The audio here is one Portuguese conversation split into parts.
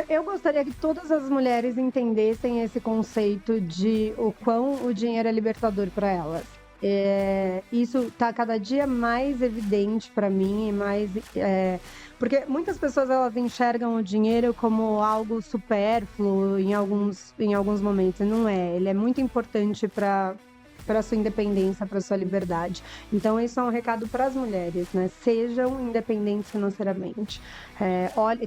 Eu gostaria que todas as mulheres entendessem esse conceito de o quão o dinheiro é libertador para elas. Isso está cada dia mais evidente para mim, porque muitas pessoas elas enxergam o dinheiro como algo supérfluo em alguns momentos, e não é. Ele é muito importante para sua independência, para sua liberdade. Então, isso é um recado para as mulheres, né? Sejam independentes financeiramente.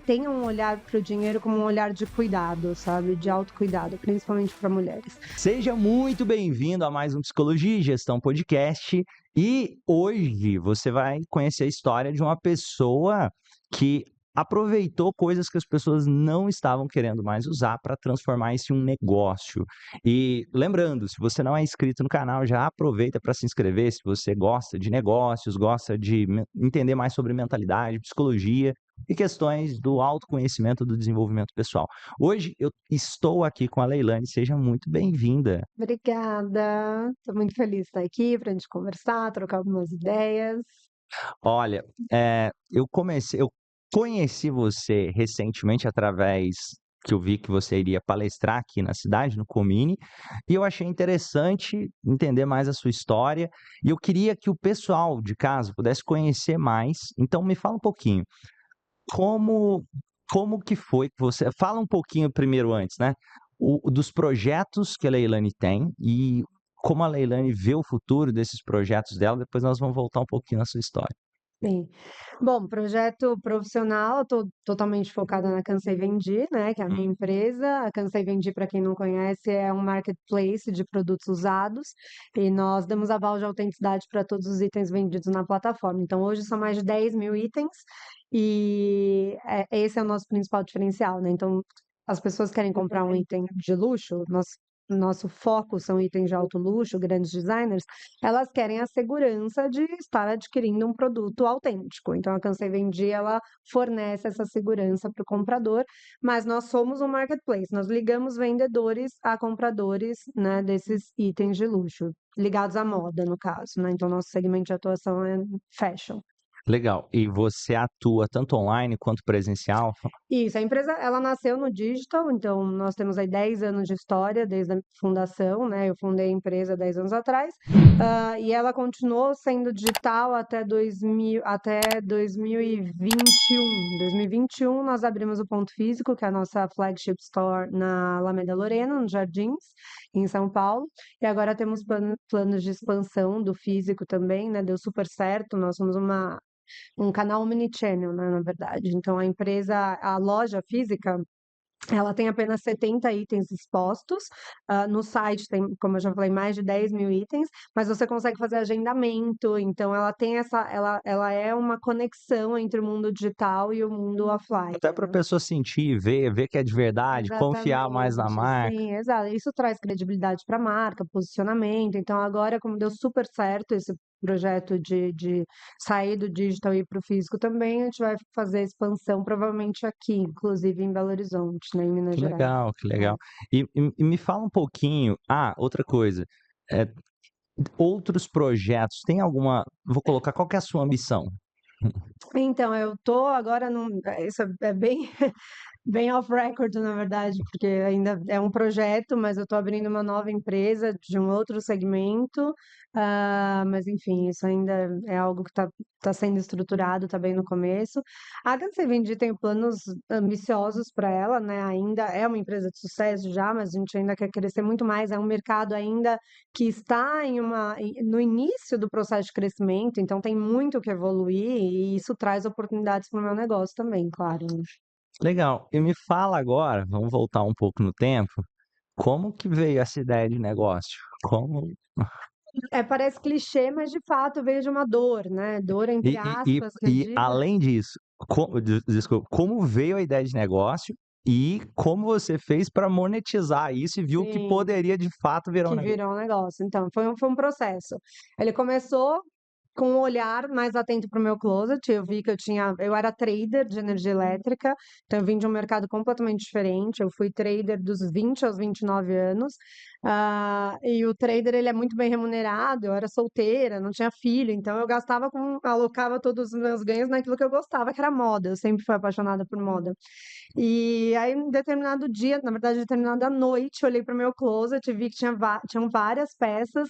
Tenham um olhar para o dinheiro como um olhar de cuidado, sabe? De autocuidado, principalmente para mulheres. Seja muito bem-vindo a mais um Psicologia e Gestão Podcast. E hoje você vai conhecer a história de uma pessoa que aproveitou coisas que as pessoas não estavam querendo mais usar para transformar isso em um negócio. E lembrando, se você não é inscrito no canal, já aproveita para se inscrever se você gosta de negócios, gosta de entender mais sobre mentalidade, psicologia e questões do autoconhecimento, do desenvolvimento pessoal. Hoje eu estou aqui com a Leilane, seja muito bem-vinda. Obrigada. Estou muito feliz de estar aqui para a gente conversar, trocar algumas ideias. Olha, eu conheci você recentemente através que eu vi que você iria palestrar aqui na cidade, no Comini, e eu achei interessante entender mais a sua história, e eu queria que o pessoal de casa pudesse conhecer mais. Então me fala um pouquinho, como como que foi que você fala um pouquinho primeiro antes, né, dos projetos que a Leilane tem e como a Leilane vê o futuro desses projetos dela, depois nós vamos voltar um pouquinho na sua história. Sim. Bom, projeto profissional, estou totalmente focada na Cansei Vendi, né, que é a minha empresa. A Cansei Vendi, para quem não conhece, é um marketplace de produtos usados e nós damos aval de autenticidade para todos os itens vendidos na plataforma. Então, hoje são mais de 10.000 itens e esse é o nosso principal diferencial, né? Então, as pessoas querem comprar um item de luxo, nosso foco são itens de alto luxo, grandes designers, elas querem a segurança de estar adquirindo um produto autêntico. Então, a Cansei Vendi, ela fornece essa segurança para o comprador, mas nós somos um marketplace, nós ligamos vendedores a compradores, né, desses itens de luxo, ligados à moda, no caso, né? Então, nosso segmento de atuação é fashion. Legal. E você atua tanto online quanto presencial? Isso, a empresa ela nasceu no digital, então nós temos aí 10 anos de história desde a fundação, né? Eu fundei a empresa 10 anos atrás, e ela continuou sendo digital até 2021. Em 2021 nós abrimos o ponto físico, que é a nossa flagship store na Alameda Lorena, nos Jardins, em São Paulo, e agora temos planos de expansão do físico também, né? Deu super certo, nós somos um canal omnichannel, né, na verdade. Então a loja física, ela tem apenas 70 itens expostos. No site tem, como eu já falei, mais de 10.000 itens, mas você consegue fazer agendamento. Então ela tem ela é uma conexão entre o mundo digital e o mundo offline, Até para a né? pessoa sentir, ver que é de verdade, confiar mais na Exatamente, marca. sim, exato. Isso traz credibilidade para a marca, posicionamento. Então, agora, como deu super certo esse projeto de sair do digital e ir para o físico também, a gente vai fazer expansão, provavelmente aqui, inclusive em Belo Horizonte, né, em Minas Que Gerais. legal, que É. legal. E me fala um pouquinho outra coisa, eh, outros projetos, tem alguma vou colocar, qual que é a sua ambição? Então, eu tô agora isso é bem bem off record, na verdade, porque ainda é um projeto, mas eu estou abrindo uma nova empresa de um outro segmento. Mas enfim, isso ainda é algo que está sendo estruturado, está bem no começo. A Cansei Vendi tem planos ambiciosos para ela, né? Ainda é uma empresa de sucesso já, mas a gente ainda quer crescer muito mais. É um mercado ainda que está no início do processo de crescimento, então tem muito que evoluir e isso traz oportunidades para o meu negócio também, claro, né? Legal. E me fala agora, vamos voltar um pouco no tempo, como que veio essa ideia de negócio? Como Parece clichê, mas de fato veio de uma dor, né, dor entre aspas que eu digo. além disso, desculpa, como veio a ideia de negócio e como você fez para monetizar isso e viu que Sim, poderia de fato virar um que negócio? virou um negócio. Então, foi um processo. Ele começou com um olhar mais atento para o meu closet. Eu vi que eu era trader de energia elétrica, então eu vim de um mercado completamente diferente. Eu fui trader dos 20 aos 29 anos, e o trader ele é muito bem remunerado. Eu era solteira, não tinha filho, então eu alocava todos os meus ganhos naquilo que eu gostava, que era moda. Eu sempre fui apaixonada por moda. E aí, em determinado dia, na verdade, determinada noite, eu olhei para o meu closet e vi que tinham várias peças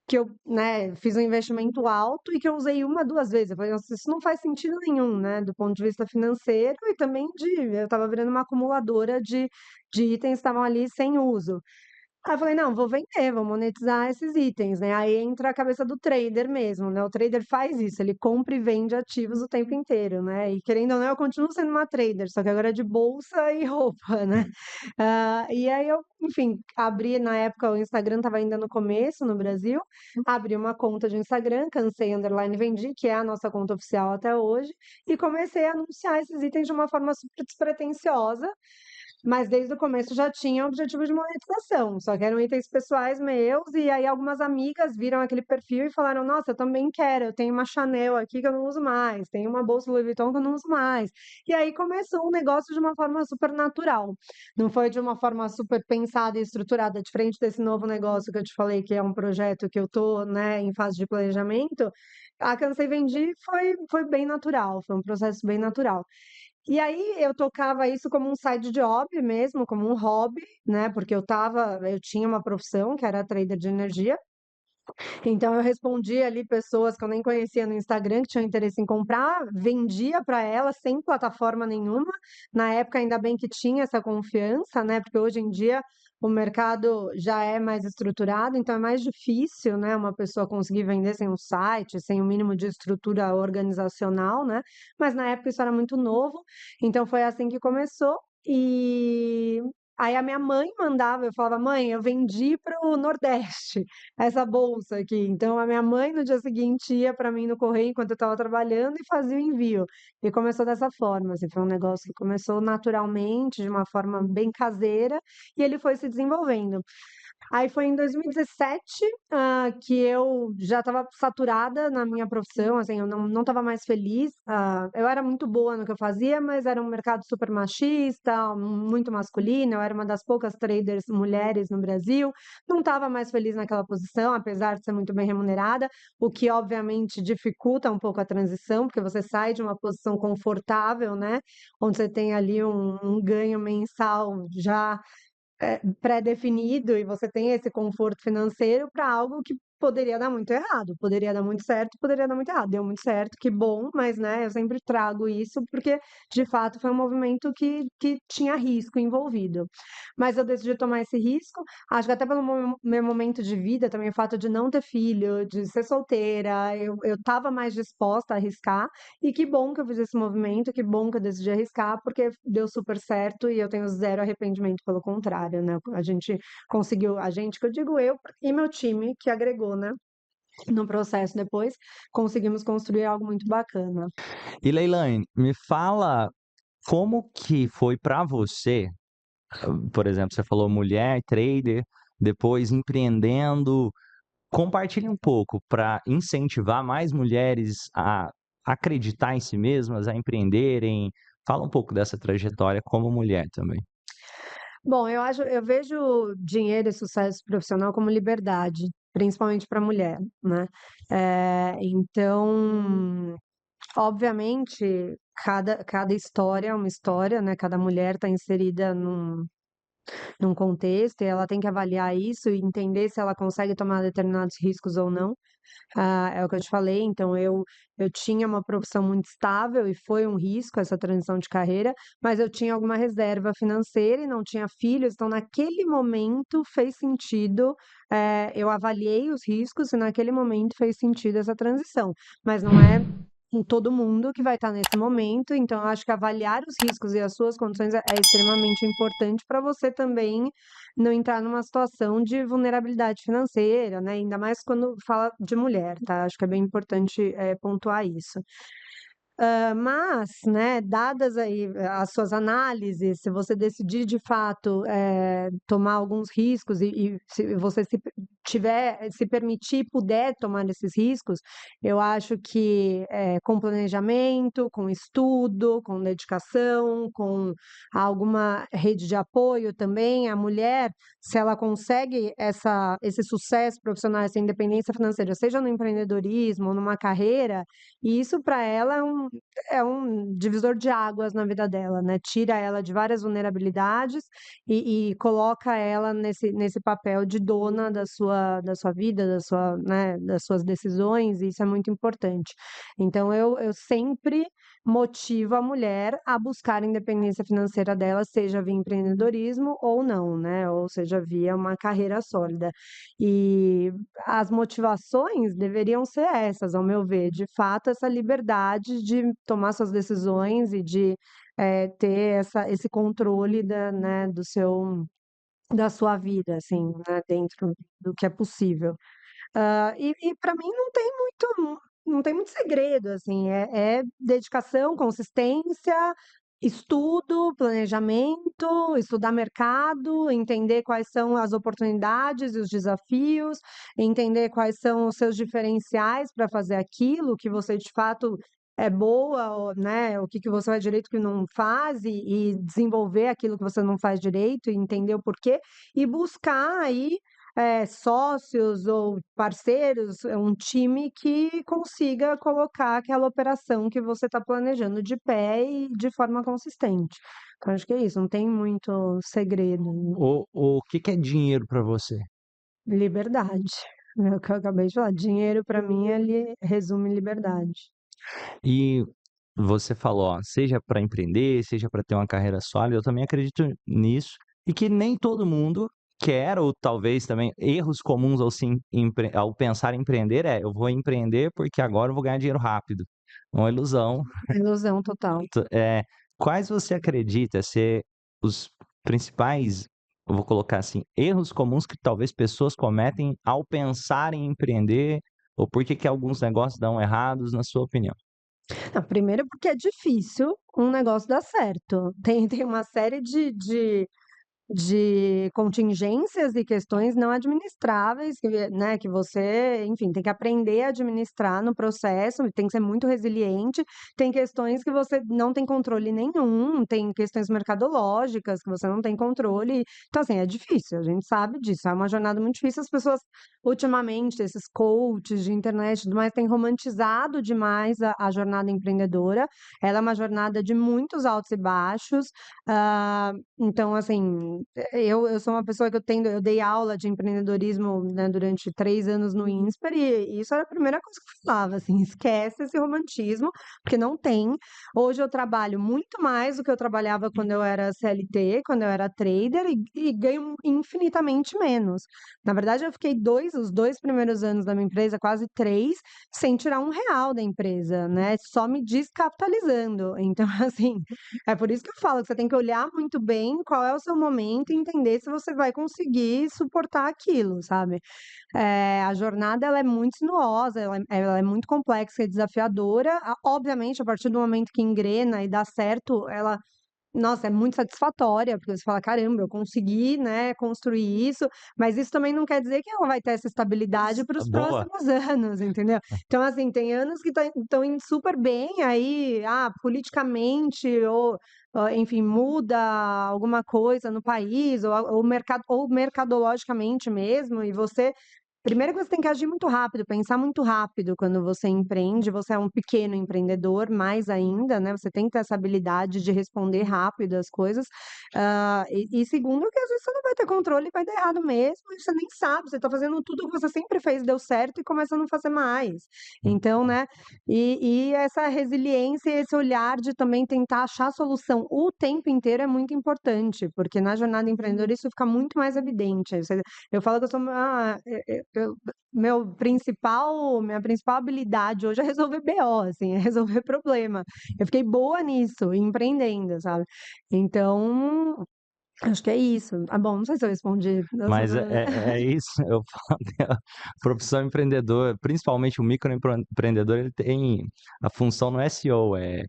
que eu, né, fiz um investimento alto e que eu usei uma, duas vezes. Eu falei: "Nossa, isso não faz sentido nenhum, né, do ponto de vista financeiro e também eu estava virando uma acumuladora de itens que estavam ali sem uso". Aí eu falei: "Não, vou vender, vou monetizar esses itens", né, aí entra a cabeça do trader mesmo, né, o trader faz isso, ele compra e vende ativos o tempo inteiro, né, e querendo ou não eu continuo sendo uma trader, só que agora é de bolsa e roupa, né. E aí eu, enfim, abri na época o Instagram estava ainda no começo no Brasil, abri uma conta de Instagram, Cansei_Vendi, que é a nossa conta oficial até hoje, e comecei a anunciar esses itens de uma forma super despretensiosa, mas desde o começo já tinha objetivo de monetização, só que eram itens pessoais meus, e aí algumas amigas viram aquele perfil e falaram: "Nossa, eu também quero, eu tenho uma Chanel aqui que eu não uso mais, tenho uma bolsa Louis Vuitton que eu não uso mais". E aí começou o negócio de uma forma super natural, não foi de uma forma super pensada e estruturada, diferente desse novo negócio que eu te falei, que é um projeto que eu tô, né, em fase de planejamento. A Cansei Vendi foi bem natural, foi um processo bem natural. E aí eu tocava isso como um side job mesmo, como um hobby, né, porque eu tinha uma profissão que era trader de energia, então eu respondia ali pessoas que eu nem conhecia no Instagram, que tinham interesse em comprar, vendia para elas sem plataforma nenhuma. Na época, ainda bem que tinha essa confiança, né? Porque hoje em dia o mercado já é mais estruturado, então é mais difícil, né, uma pessoa conseguir vender sem um site, sem o mínimo de estrutura organizacional, né? Mas na época isso era muito novo, então foi assim que começou. E aí a minha mãe mandava, eu falava: "Mãe, eu vendi para o Nordeste essa bolsa aqui". Então a minha mãe no dia seguinte ia para mim no correio enquanto eu estava trabalhando e fazia o envio. E começou dessa forma, assim, foi um negócio que começou naturalmente, de uma forma bem caseira, e ele foi se desenvolvendo. Aí foi em 2017, que eu já estava saturada na minha profissão, assim, eu não estava mais feliz. Eu era muito boa no que eu fazia, mas era um mercado super machista, muito masculino, eu era uma das poucas traders mulheres no Brasil, não estava mais feliz naquela posição, apesar de ser muito bem remunerada, o que obviamente dificulta um pouco a transição, porque você sai de uma posição confortável, né, onde você tem ali um ganho mensal já pré-definido e você tem esse conforto financeiro para algo que poderia dar muito errado, poderia dar muito certo, poderia dar muito errado. Deu muito certo, que bom, mas, né, eu sempre trago isso porque, de fato, foi um movimento que tinha risco envolvido. Mas eu decidi tomar esse risco, acho que até pelo meu momento de vida, também o fato de não ter filho, de ser solteira, eu estava mais disposta a arriscar, e que bom que eu fiz esse movimento, que bom que eu decidi arriscar, porque deu super certo e eu tenho zero arrependimento, pelo contrário, né? A gente conseguiu, a gente, que eu digo eu e meu time, que agregou, né? No processo depois, conseguimos construir algo muito bacana. E Leilane, me fala como que foi para você, por exemplo, você falou mulher, trader, depois empreendendo. Compartilhe um pouco para incentivar mais mulheres a acreditar em si mesmas, a empreenderem. Fala um pouco dessa trajetória como mulher também. Bom, eu vejo dinheiro e sucesso profissional como liberdade, principalmente para a mulher, né? Então, obviamente, cada história é uma história, né? Cada mulher está inserida num contexto e ela tem que avaliar isso e entender se ela consegue tomar determinados riscos ou não. É o que eu te falei, então eu tinha uma profissão muito estável e foi um risco essa transição de carreira, mas eu tinha alguma reserva financeira e não tinha filhos, então naquele momento fez sentido, eu avaliei os riscos e naquele momento fez sentido essa transição, mas não é com todo mundo que vai estar nesse momento, então eu acho que avaliar os riscos e as suas condições é extremamente importante para você também não entrar numa situação de vulnerabilidade financeira, né, ainda mais quando fala de mulher, tá, acho que é bem importante, pontuar isso. Mas, né, dadas aí as suas análises, se você decidir de fato tomar alguns riscos e se você se permitir, puder tomar esses riscos, eu acho que com planejamento, com estudo, com dedicação, com alguma rede de apoio também, a mulher, se ela consegue esse sucesso profissional, essa independência financeira, seja no empreendedorismo ou numa carreira, e isso para ela é um divisor de águas na vida dela, né? Tira ela de várias vulnerabilidades e coloca ela nesse papel de dona da sua vida, né, das suas decisões, e isso é muito importante. Então, eu sempre motivo a mulher a buscar a independência financeira dela, seja via empreendedorismo ou não, né? Ou seja, via uma carreira sólida. E as motivações deveriam ser essas, ao meu ver, de fato, essa liberdade de tomar suas decisões e de ter esse controle né, da sua vida, assim, né, dentro do que é possível. E para mim não tem muito segredo, assim, é dedicação, consistência, estudo, planejamento, estudar mercado, entender quais são as oportunidades e os desafios, entender quais são os seus diferenciais para fazer aquilo que você de fato é boa, ou, né, o que que você faz direito, o que não faz, e desenvolver aquilo que você não faz direito, e entender o porquê, e buscar aí sócios ou parceiros, um time que consiga colocar aquela operação que você está planejando de pé e de forma consistente. Então, acho que é isso, não tem muito segredo. O que que é dinheiro para você? Liberdade. É o que eu acabei de falar. Dinheiro, para mim, ele resume liberdade. E você falou, ó, seja para empreender, seja para ter uma carreira sólida, eu também acredito nisso, e que nem todo mundo quer, ou talvez também erros comuns ao pensar em empreender eu vou empreender porque agora eu vou ganhar dinheiro rápido. Uma ilusão. Ilusão total. Quais você acredita ser os principais, eu vou colocar assim, erros comuns que talvez pessoas cometem ao pensar em empreender, ou por que que alguns negócios dão errados, na sua opinião? Não, primeiro porque é difícil um negócio dar certo. Tem uma série de contingências e questões não administráveis né, que você, enfim, tem que aprender a administrar no processo, tem que ser muito resiliente. Tem questões que você não tem controle nenhum, tem questões mercadológicas que você não tem controle. Então, assim, é difícil, a gente sabe disso, é uma jornada muito difícil. As pessoas, ultimamente, esses coaches de internet e tudo mais, têm romantizado demais a jornada empreendedora. Ela é uma jornada de muitos altos e baixos. Então, assim, eu sou uma pessoa que eu dei aula de empreendedorismo, né, durante 3 anos no INSPER, e isso era a primeira coisa que eu falava, assim: "Esquece esse romantismo, porque não tem". Hoje eu trabalho muito mais do que eu trabalhava quando eu era CLT, quando eu era trader, e ganho infinitamente menos. Na verdade, eu fiquei os 2 primeiros anos da minha empresa, quase 3, sem tirar R$ 1 da empresa, né, só me descapitalizando. Então, assim, é por isso que eu falo que você tem que olhar muito bem qual é o seu momento e entender se você vai conseguir suportar aquilo, sabe. A jornada, ela é muito sinuosa, ela é muito complexa e desafiadora. Obviamente, a partir do momento que engrena e dá certo, ela, nossa, é muito satisfatória, porque você fala: "Caramba, eu consegui, né, construir isso", mas isso também não quer dizer que ela vai ter essa estabilidade para os Boa. próximos anos, entendeu. Então, assim, tem anos que estão indo super bem, aí, politicamente enfim, muda alguma coisa no país, ou mercadologicamente mesmo, e você, primeiro que você tem que agir muito rápido, pensar muito rápido quando você empreende. Você é um pequeno empreendedor, mais ainda, né, você tem que ter essa habilidade de responder rápido às coisas. E segundo que às vezes você não vai ter controle e vai dar errado mesmo, e você nem sabe, você está fazendo tudo o que você sempre fez, deu certo, e começa a não fazer mais. Então, né, e essa resiliência e esse olhar de também tentar achar a solução o tempo inteiro é muito importante, porque na jornada empreendedora isso fica muito mais evidente. Eu falo que eu sou minha principal habilidade hoje é resolver BO, assim, é resolver problema. Eu fiquei boa nisso, empreendendo, sabe. Então, Acho que é isso. Ah, bom, não sei se eu respondi. Mas é isso, eu falo a profissão empreendedor, principalmente o microempreendedor, ele tem a função no SEO, é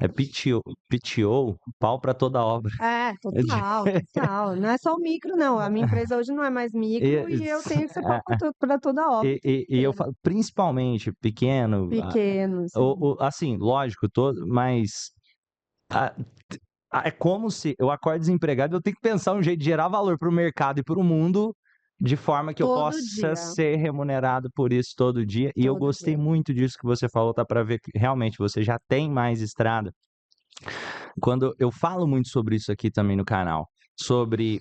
PTO, pau para toda obra. É, total, total. Não é só o micro, não. A minha empresa hoje não é mais micro E e eu tenho que ser pau para toda a obra o tempo eu inteiro. falo principalmente pequeno, Pequeno, sim. assim, lógico, todo, mas a é como se eu acordo desempregado, eu tenho que pensar um jeito de gerar valor para o mercado e para o mundo, de forma que eu Todo possa dia, ser remunerado por isso todo dia. E eu todo gostei dia. muito disso que você falou, tá para ver que realmente você já tem mais estrada. Quando eu falo muito sobre isso aqui também no canal, sobre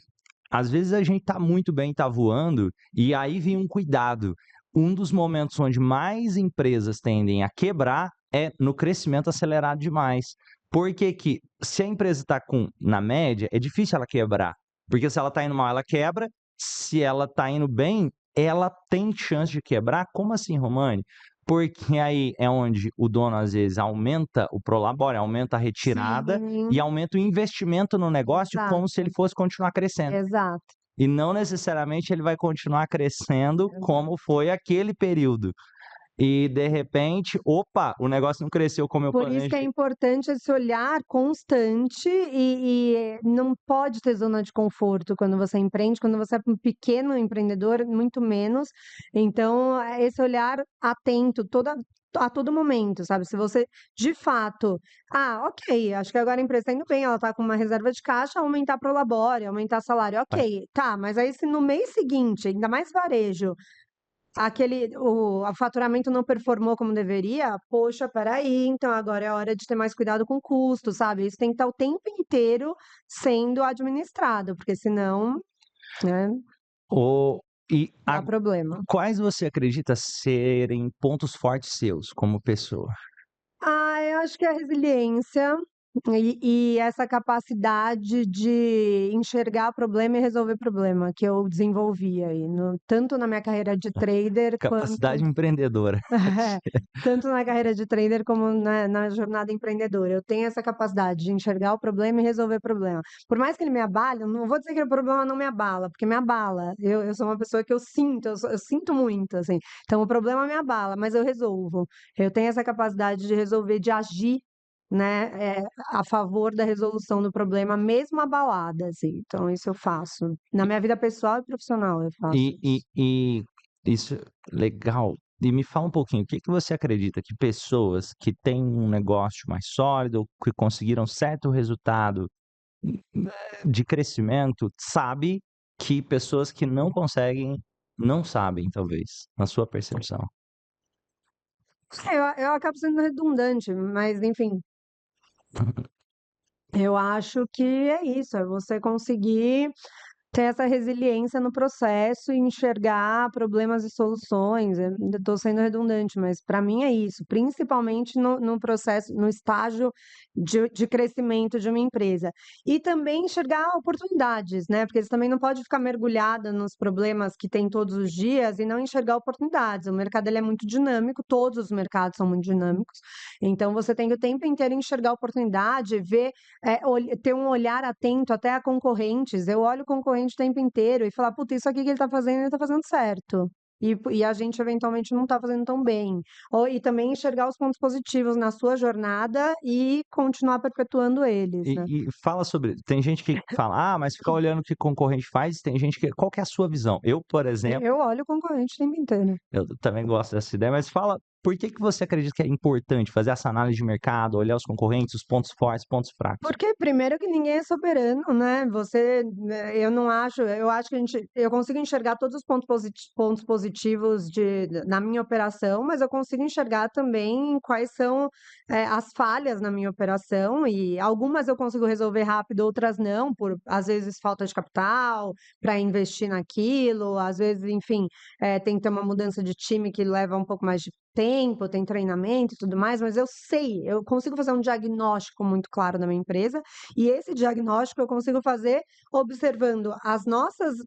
às vezes a gente tá muito bem, tá voando, e aí vem um cuidado. Um dos momentos onde mais empresas tendem a quebrar é no crescimento acelerado demais. Por que que se a empresa está com na média, é difícil ela quebrar, porque se ela está indo mal, ela quebra, se ela está indo bem, ela tem chance de quebrar. Como assim, Romane? Porque aí é onde o dono, às vezes, aumenta o prolabore, aumenta a retirada e Sim, aumenta o investimento no negócio como se ele exato, fosse continuar crescendo. exato, E não necessariamente ele vai continuar crescendo como exato. foi aquele período. E de repente, opa, o negócio não cresceu como eu Por isso que é planejei. importante esse olhar constante e não pode ter zona de conforto quando você empreende, quando você é um pequeno empreendedor, muito menos. Então, esse olhar atento a todo momento, sabe? Se você, de fato, ok, acho que agora a empresa está indo bem, ela está com uma reserva de caixa, aumentar prolabore, aumentar salário, Vai. ok, tá, mas aí se no mês seguinte, ainda mais varejo, o faturamento não performou como deveria, poxa, peraí, então agora é hora de ter mais cuidado com o custo, sabe? Isso tem que estar o tempo inteiro sendo administrado, porque senão, né, O, e dá problema. quais você acredita serem pontos fortes seus como pessoa? Eu acho que a resiliência e essa capacidade de enxergar problema e resolver problema que eu desenvolvi aí, tanto na minha carreira de trader quanto Capacidade empreendedora. É, tanto na carreira de trader como na jornada empreendedora. Eu tenho essa capacidade de enxergar o problema e resolver o problema. Por mais que ele me abale, eu não vou dizer que o problema não me abala, porque me abala. Eu sou uma pessoa que eu sinto, eu sinto muito, assim. Então o problema me abala, mas eu resolvo. Eu tenho essa capacidade de resolver, de agir, né, a favor da resolução do problema, mesmo abalada, assim. Então isso eu faço. Na minha vida pessoal e profissional eu faço isso. E isso, legal. E me fala um pouquinho, o que que você acredita que pessoas que têm um negócio mais sólido, que conseguiram certo resultado de crescimento, sabe que pessoas que não conseguem, não sabem, talvez, na sua percepção? Eu acabo sendo redundante, mas enfim, eu acho que é isso, é você conseguir ter essa resiliência no processo e enxergar problemas e soluções. Eu ainda estou sendo redundante, mas para mim é isso, principalmente no processo, no estágio de crescimento de uma empresa. E também enxergar oportunidades, né? Porque você também não pode ficar mergulhada nos problemas que tem todos os dias e não enxergar oportunidades. O mercado ele é muito dinâmico, todos os mercados são muito dinâmicos, então você tem que o tempo inteiro enxergar oportunidade, ver ter um olhar atento até a concorrentes. Eu olho o concorrente o tempo inteiro e falar, puta, isso aqui que ele tá fazendo certo. E a gente eventualmente não está fazendo tão bem. E também enxergar os pontos positivos na sua jornada e continuar perpetuando eles, né? E fala sobre, tem gente que fala: "Ah, mas ficar olhando o que concorrente faz", tem gente que qual que é a sua visão? Eu, por exemplo, Eu olho o concorrente o tempo inteiro. eu também gosto dessa ideia, mas fala, por que que você acredita que é importante fazer essa análise de mercado, olhar os concorrentes, os pontos fortes, pontos fracos? Porque primeiro que ninguém é soberano, né, eu não acho, eu acho que eu consigo enxergar todos os pontos positivos na minha operação, mas eu consigo enxergar também quais são, as falhas na minha operação e algumas eu consigo resolver rápido, outras não, por às vezes falta de capital para investir naquilo, às vezes, enfim, tem que ter uma mudança de time que leva um pouco mais de tempo, tem treinamento e tudo mais, mas eu consigo fazer um diagnóstico muito claro da minha empresa, e esse diagnóstico eu consigo fazer observando as nossas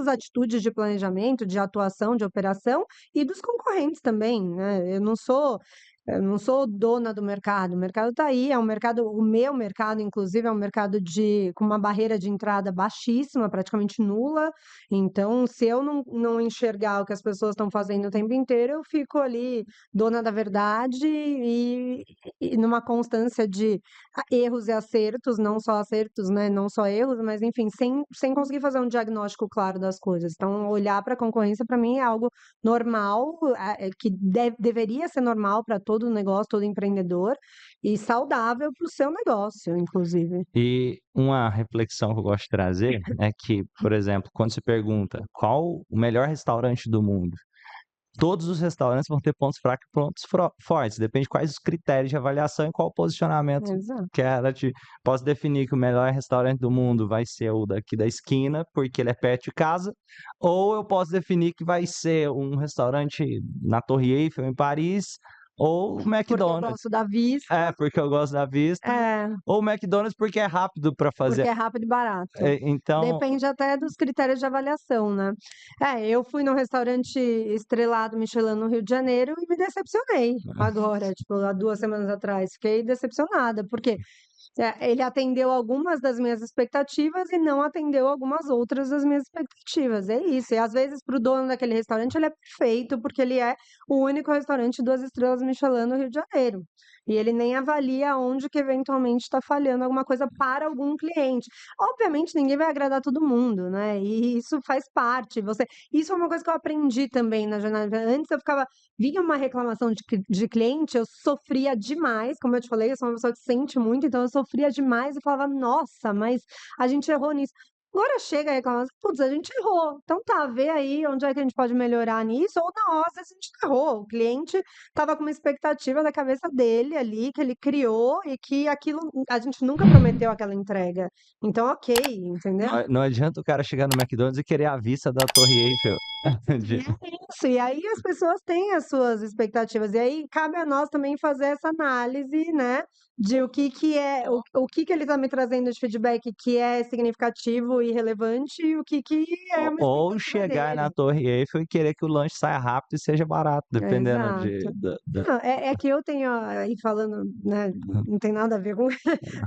atitudes de planejamento, de atuação, de operação e dos concorrentes também, né? Eu não sou Eu não sou dona do mercado, o mercado está aí, é um mercado, o meu mercado, inclusive, é um mercado com uma barreira de entrada baixíssima, praticamente nula. Então, se eu não enxergar o que as pessoas estão fazendo o tempo inteiro, eu fico ali dona da verdade e numa constância de erros e acertos, não só acertos, né? Não só erros, mas enfim, sem conseguir fazer um diagnóstico claro das coisas. Então, olhar para a concorrência, para mim, é algo normal, que deveria ser normal para todo negócio, todo empreendedor, e saudável para o seu negócio, inclusive. E uma reflexão que eu gosto de trazer é que, por exemplo, quando se pergunta qual o melhor restaurante do mundo, todos os restaurantes vão ter pontos fracos e pontos fortes, depende de quais os critérios de avaliação e qual o posicionamento Exato. que ela te. Posso definir que o melhor restaurante do mundo vai ser o daqui da esquina, porque ele é perto de casa, ou eu posso definir que vai ser um restaurante na Torre Eiffel, em Paris, ou o Porque eu McDonald's. gosto da vista, É, porque eu gosto da vista, é, ou o McDonald's porque é rápido para porque fazer. é rápido e barato. Então, Depende até dos critérios de avaliação, né? Eu fui num restaurante estrelado Michelin no Rio de Janeiro e me decepcionei agora, tipo, há 2 semanas atrás. Fiquei decepcionada, porque ele atendeu algumas das minhas expectativas e não atendeu algumas outras das minhas expectativas. É isso. E às vezes, para o dono daquele restaurante, ele é perfeito, porque ele é o único restaurante 2 estrelas Michelin no Rio de Janeiro. E ele nem avalia onde que eventualmente está falhando alguma coisa para algum cliente. Obviamente, ninguém vai agradar todo mundo, né? E isso faz parte. Isso é uma coisa que eu aprendi também na jornada. Antes eu ficava vinha uma reclamação de cliente, eu sofria demais, como eu te falei, eu sou uma pessoa que sente muito, então eu sofria demais e falava, nossa, mas a gente errou nisso. Agora chega a reclamação, putz, a gente errou. Então tá, vê aí onde é que a gente pode melhorar nisso, ou não, às vezes a gente errou. O cliente estava com uma expectativa da cabeça dele ali, que ele criou, e que aquilo, a gente nunca prometeu aquela entrega. Então, ok, entendeu? não adianta o cara chegar no McDonald's e querer a vista da Torre Eiffel. E é De- isso, e aí as pessoas têm as suas expectativas, e aí cabe a nós também fazer essa análise, né, de o que que ele está me trazendo de feedback que é significativo e relevante, e o que é uma Ou expectativa chegar na dele. Torre Eiffel e querer que o lanche saia rápido e seja barato, dependendo Exato. da. Não, é que eu tenho, aí falando, né, não tem nada a ver com,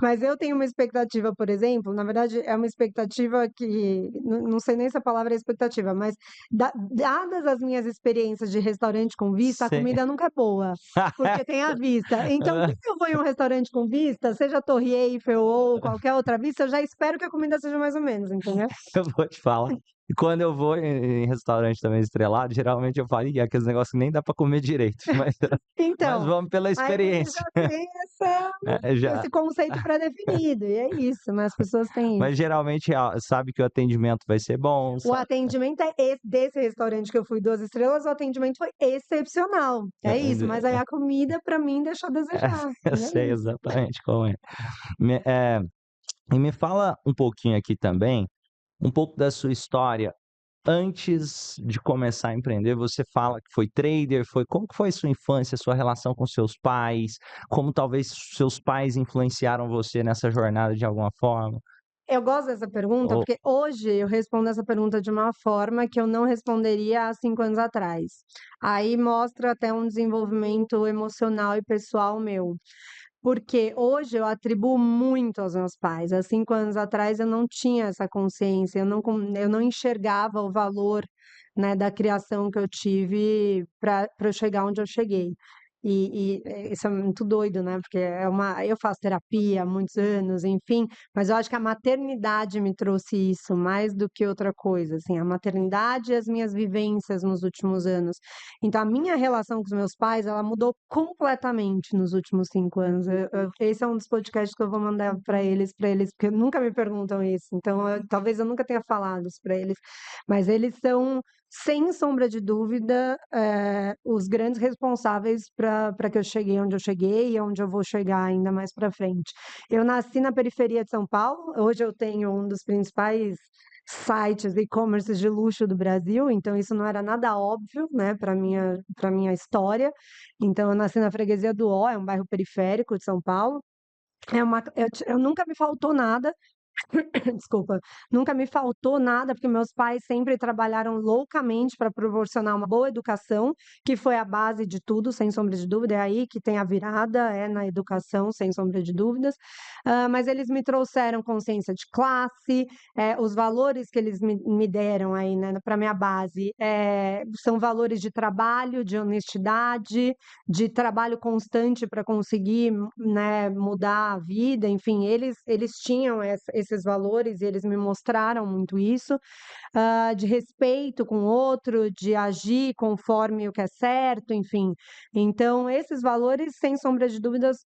mas eu tenho uma expectativa, por exemplo, na verdade é uma expectativa que, não sei nem se a palavra é expectativa, mas dadas as minhas experiências de restaurante com vista, a Sim. comida nunca é boa, porque tem a vista. Então, quando eu vou em um restaurante com vista, seja Torre Eiffel ou qualquer outra vista, eu já espero que a comida seja mais ou menos, entendeu? Eu vou te falar. E quando eu vou em restaurante também estrelado, geralmente eu falo, "Ih, aqueles negócios que nem dá pra comer direito, mas Então, vamos pela aí você experiência." já tem Já. esse conceito pré-definido, e é isso, né? As pessoas têm Mas isso. geralmente sabe que o atendimento vai ser bom, O sabe? atendimento desse restaurante que eu fui 2 estrelas, o atendimento foi excepcional. É isso, mas aí a comida, pra mim, deixa a desejar. Eu E é sei isso. exatamente como é. Me- é, E me fala um pouquinho aqui também, um pouco da sua história. Antes de começar a empreender, você fala que foi trader, como que foi sua infância, sua relação com seus pais, como talvez seus pais influenciaram você nessa jornada de alguma forma? Eu gosto dessa pergunta Ou, porque hoje eu respondo essa pergunta de uma forma que eu não responderia há 5 anos atrás. Aí mostra até um desenvolvimento emocional e pessoal meu. Porque hoje eu atribuo muito aos meus pais. Há 5 anos atrás eu não tinha essa consciência, eu não enxergava o valor, né, da criação que eu tive para eu chegar onde eu cheguei. Isso é muito doido, né? Porque eu faço terapia há muitos anos, enfim, mas eu acho que a maternidade me trouxe isso mais do que outra coisa, assim, a maternidade e as minhas vivências nos últimos anos. Então, a minha relação com os meus pais, ela mudou completamente nos últimos 5 anos. Esse é um dos podcasts que eu vou mandar para eles, porque nunca me perguntam isso. Então, talvez eu nunca tenha falado isso para eles, mas eles são, sem sombra de dúvida, os grandes responsáveis para que eu cheguei onde eu cheguei e onde eu vou chegar ainda mais para frente. Eu nasci na periferia de São Paulo. Hoje eu tenho um dos principais sites e-commerce de luxo do Brasil, então isso não era nada óbvio, né, para minha história. Então eu nasci na freguesia do Ó, é um bairro periférico de São Paulo. Eu nunca me faltou nada, desculpa, nunca me faltou nada, porque meus pais sempre trabalharam loucamente para proporcionar uma boa educação, que foi a base de tudo, sem sombra de dúvida. É aí que tem a virada, é na educação, sem sombra de dúvidas. Mas eles me trouxeram consciência de classe, os valores que eles me deram aí, né, para minha base, são valores de trabalho, de honestidade, de trabalho constante para conseguir, né, mudar a vida, enfim, eles tinham esses valores e eles me mostraram muito isso, de respeito com o outro, de agir conforme o que é certo, enfim. Então, esses valores, sem sombra de dúvidas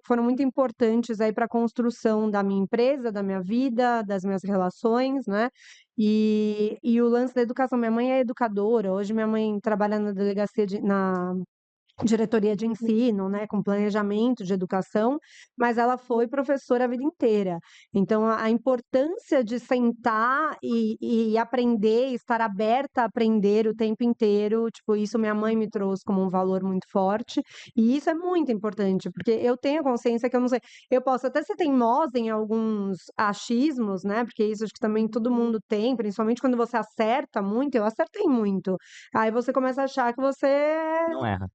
foram muito importantes aí para a construção da minha empresa, da minha vida, das minhas relações, né? E o lance da educação. Minha mãe é educadora, hoje minha mãe trabalha na delegacia na diretoria de ensino, né, com planejamento de educação, mas ela foi professora a vida inteira. Então, a importância de sentar e aprender, estar aberta a aprender o tempo inteiro, tipo, isso minha mãe me trouxe como um valor muito forte, e isso é muito importante, porque eu tenho consciência que eu não sei, eu posso até ser teimosa em alguns achismos, né, porque isso acho que também todo mundo tem, principalmente quando você acerta muito, eu acertei muito. Aí você começa a achar Não erra.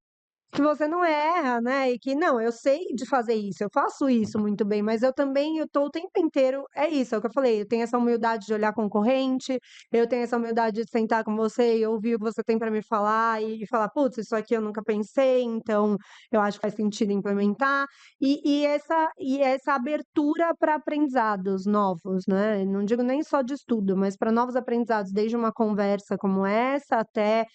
que você não erra, né, e que não, eu sei de fazer isso, eu faço isso muito bem, mas eu tô o tempo inteiro é isso, é o que eu falei, eu tenho essa humildade de olhar concorrente, eu tenho essa humildade de sentar com você e ouvir o que você tem para me falar e falar: "Putz, isso aqui eu nunca pensei, então eu acho que faz sentido implementar", e essa abertura para aprendizados novos, né, não digo nem só de estudo, mas para novos aprendizados, desde uma conversa como essa até,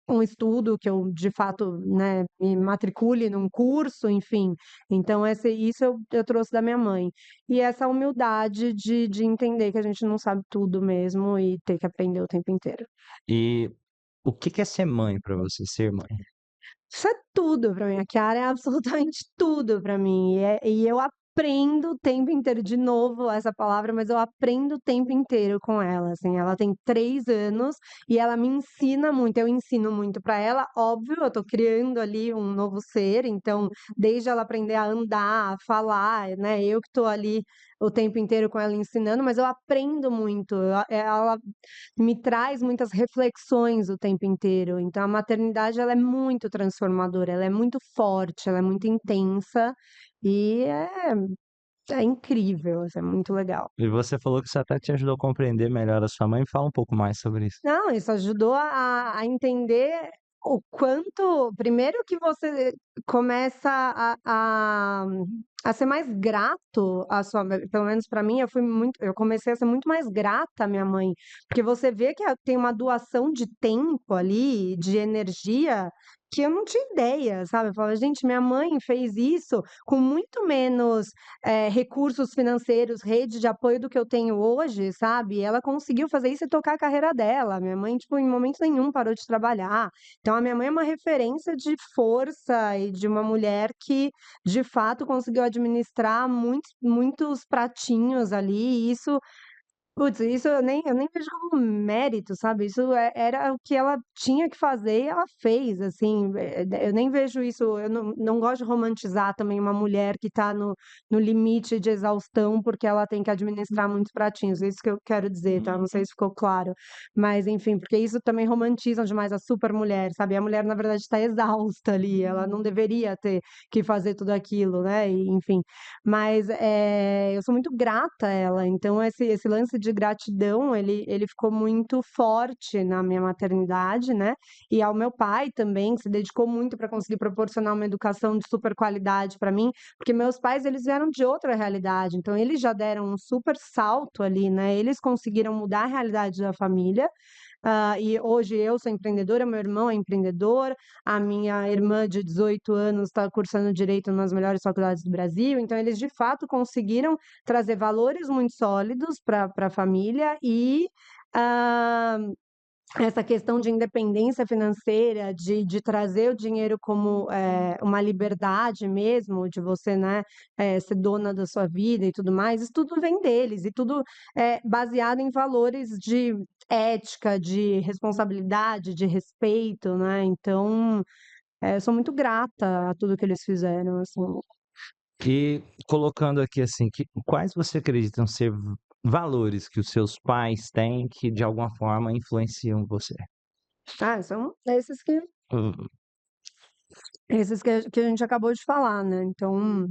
um estudo que eu, de fato, né, me matricule num curso, enfim. Então isso eu trouxe da minha mãe. E essa humildade de entender que a gente não sabe tudo mesmo e ter que aprender o tempo inteiro. E o que que é ser mãe para você, ser mãe? Isso é tudo pra mim, a Chiara é absolutamente tudo pra mim, e eu aprendo o tempo inteiro, de novo essa palavra, mas eu aprendo o tempo inteiro com ela, assim, ela tem 3 anos e ela me ensina muito, eu ensino muito pra ela, óbvio, eu tô criando ali um novo ser, então, desde ela aprender a andar, a falar, né, eu que tô ali o tempo inteiro com ela ensinando, mas eu aprendo muito, ela me traz muitas reflexões o tempo inteiro. Então a maternidade ela é muito transformadora, ela é muito forte, ela é muito intensa e é incrível, assim, é muito legal. E você falou que isso até te ajudou a compreender melhor a sua mãe, fala um pouco mais sobre isso. Não, isso ajudou a entender o quanto primeiro que você começa a ser mais grato à sua mãe, pelo menos para mim, eu comecei a ser muito mais grata à minha mãe, porque você vê que tem uma doação de tempo ali, de energia, que eu não tinha ideia, sabe. Eu falava: "Gente, minha mãe fez isso com muito menos recursos financeiros, rede de apoio do que eu tenho hoje, sabe, e ela conseguiu fazer isso e tocar a carreira dela. Minha mãe, tipo, em momento nenhum parou de trabalhar. Então a minha mãe é uma referência de força e de uma mulher que, de fato, conseguiu administrar muitos pratinhos ali, e isso putz, isso eu nem vejo como mérito, sabe, isso era o que ela tinha que fazer e ela fez, assim, eu nem vejo isso, eu não gosto de romantizar também uma mulher que está no limite de exaustão, porque ela tem que administrar muitos pratinhos, é isso que eu quero dizer, tá, não sei se ficou claro. Mas enfim, porque isso também romantizam demais a supermulher, sabe, a mulher na verdade está exausta ali, ela não deveria ter que fazer tudo aquilo, né, e enfim. Mas, eu sou muito grata a ela, então esse lance de gratidão, ele ficou muito forte na minha maternidade, né, e ao meu pai também, que se dedicou muito para conseguir proporcionar uma educação de super qualidade para mim, porque meus pais, eles vieram de outra realidade, então eles já deram um super salto ali, né, eles conseguiram mudar a realidade da família, e hoje eu sou empreendedora, meu irmão é empreendedor, a minha irmã de 18 anos está cursando direito nas melhores faculdades do Brasil, então eles de fato conseguiram trazer valores muito sólidos para a família e, ah, essa questão de independência financeira, de trazer o dinheiro como, uma liberdade mesmo, de você, né, ser dona da sua vida e tudo mais, isso tudo vem deles e tudo é baseado em valores de ética, de responsabilidade, de respeito, né, então, eu sou muito grata a tudo que eles fizeram, assim. E colocando aqui assim, quais você acreditam ser valores que os seus pais têm que de alguma forma influenciam você? Ah, são Hum, esses que a gente acabou de falar, né, então,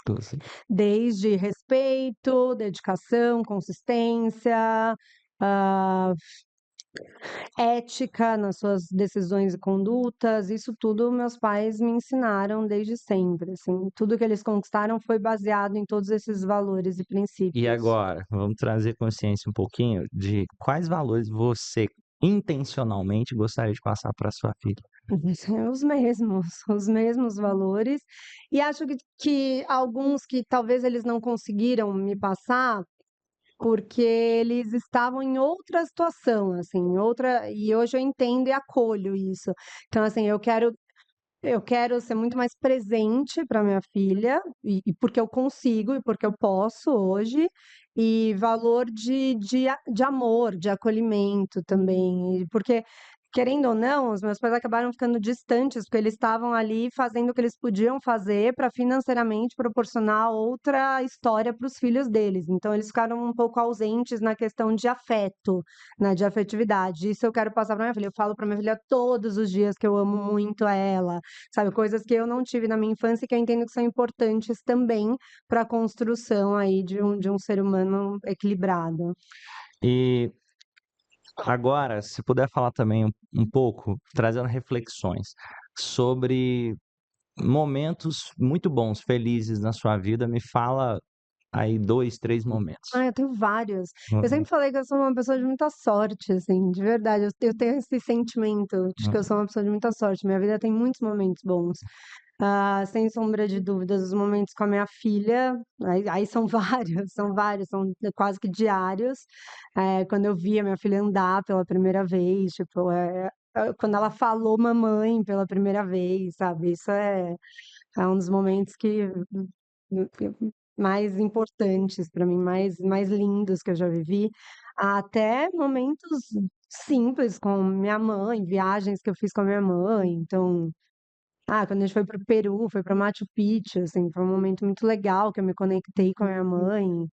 você. desde respeito, dedicação, consistência, ah, ética nas suas decisões e condutas, isso tudo meus pais me ensinaram desde sempre, assim, tudo que eles conquistaram foi baseado em todos esses valores e E princípios. agora, vamos trazer consciência um pouquinho de quais valores você intencionalmente gostaria de passar para sua filha? Os mesmos valores, e acho que alguns que talvez eles não conseguiram me passar, porque eles estavam em outra situação, assim, outra, e hoje eu entendo e acolho isso. Então, assim, eu quero ser muito mais presente para minha filha, e porque eu consigo e porque eu posso hoje, e valor de amor, de acolhimento também, e porque, querendo ou não, os meus pais acabaram ficando distantes, porque eles estavam ali fazendo o que eles podiam fazer para financeiramente proporcionar outra história para os filhos deles, então eles ficaram um pouco ausentes na questão de afeto, né, de afetividade. Isso eu quero passar para minha filha, eu falo para minha filha todos os dias que eu amo muito ela, sabe, coisas que eu não tive na minha infância e que eu entendo que são importantes também para a construção aí de um ser humano equilibrado. E agora, se puder falar também um pouco, trazendo reflexões sobre momentos muito bons, felizes na sua vida, me fala aí 2, 3 momentos. Ah, eu tenho vários. Eu Uhum, sempre falei que eu sou uma pessoa de muita sorte, assim, de verdade. Eu tenho esse sentimento de que eu uhum. sou uma pessoa de muita sorte. Minha vida tem muitos momentos bons. Ah, sem sombra de dúvidas, os momentos com a minha filha, aí são vários, são quase que diários. Quando eu vi a minha filha andar pela primeira vez, tipo, quando ela falou mamãe pela primeira vez, sabe? Isso é um dos momentos que mais importantes para mim, mais lindos que eu já vivi, até momentos simples com minha mãe, viagens que eu fiz com a minha mãe, então, quando a gente foi para o Peru, foi para Machu Picchu, assim, foi um momento muito legal que eu me conectei com a minha mãe.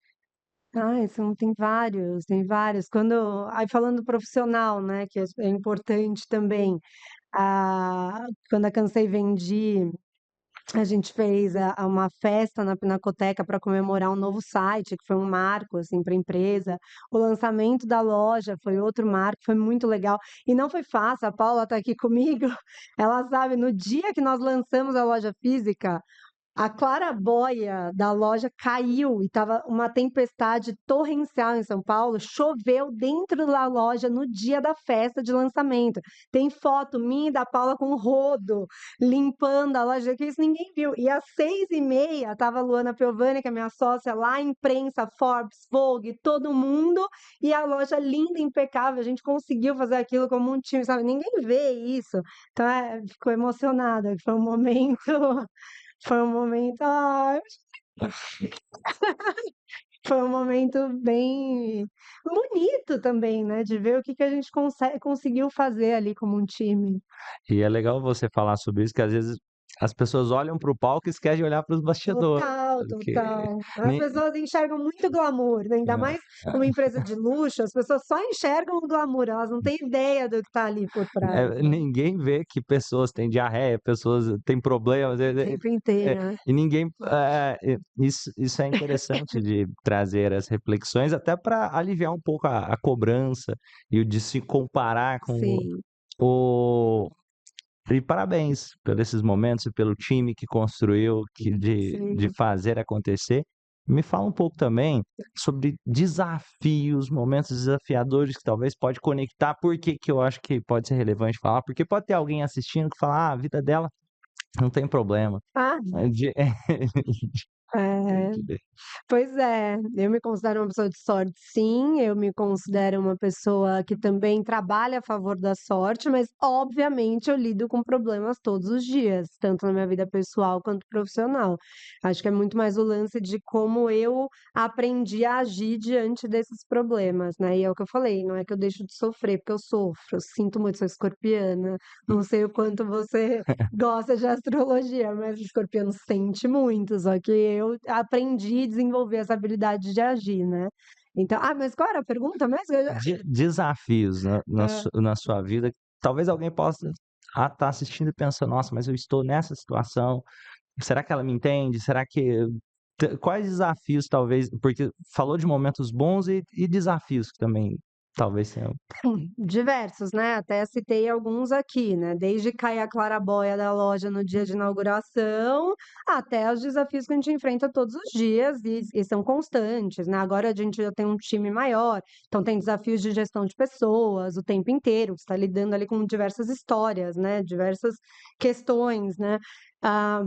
São tem vários. Aí falando profissional, né, que é importante também, quando a Cansei Vendi, a gente fez uma festa na Pinacoteca para comemorar um novo site, que foi um marco assim para a empresa. O lançamento da loja foi outro marco, foi muito legal. E não foi fácil, a Paula está aqui comigo. Ela sabe, no dia que nós lançamos a loja física, a claraboia da loja caiu e estava uma tempestade torrencial em São Paulo. Choveu dentro da loja no dia da festa de lançamento. Tem foto minha e da Paula com rodo, limpando a loja, que isso ninguém viu. E às 6h30 estava a Luana Piovani, que é minha sócia, lá, imprensa, Forbes, Vogue, todo mundo, e a loja linda, impecável. A gente conseguiu fazer aquilo como um time, sabe? Ninguém vê isso. Então, ficou emocionada, foi um momento. Foi um momento, foi um momento bem bonito também, né, de ver o que a gente conseguiu fazer ali como um time. E é legal você falar sobre isso, que às vezes as pessoas olham para o palco e esquecem de olhar para os bastidores, Total, porque total. As nem pessoas enxergam muito glamour, né, ainda mais uma empresa de luxo, as pessoas só enxergam o glamour, elas não têm ideia do que está ali por trás, né, ninguém vê que pessoas têm diarreia, pessoas têm problemas, o tempo inteiro, né. e ninguém isso é interessante de trazer as reflexões, até para aliviar um pouco a cobrança e o de se comparar com Sim, o e parabéns por esses momentos e pelo time que construiu, de sim. fazer acontecer. Me fala um pouco também sobre desafios, momentos desafiadores que talvez pode conectar. Por que que eu acho que pode ser relevante falar? Porque pode ter alguém assistindo que fala: "Ah, a vida dela não tem problema". Ah, De É. Pois é, eu me considero uma pessoa de sorte, sim, eu me considero uma pessoa que também trabalha a favor da sorte, mas obviamente eu lido com problemas todos os dias, tanto na minha vida pessoal quanto profissional. Acho que é muito mais o lance de como eu aprendi a agir diante desses problemas, né? E é o que eu falei, não é que eu deixo de sofrer, porque eu sofro, eu sinto muito, sou escorpiana, não sei o quanto você gosta de astrologia, mas o escorpião sente muito, só que eu aprendi a desenvolver essa habilidade de agir, né. Então mas qual era a pergunta mesmo? Eu já Desafios hã. na sua vida, talvez alguém possa estar assistindo e pensando: "Nossa, mas eu estou nessa situação, será que ela me entende? Será que" quais desafios talvez porque falou de momentos bons e desafios que também talvez tenham. Diversos, né, até citei alguns aqui, né, desde cair a claraboia da loja no dia de inauguração, até os desafios que a gente enfrenta todos os dias e são constantes, né. Agora a gente já tem um time maior, então tem desafios de gestão de pessoas o tempo inteiro, você está lidando ali com diversas histórias, né, diversas questões, né. Ah,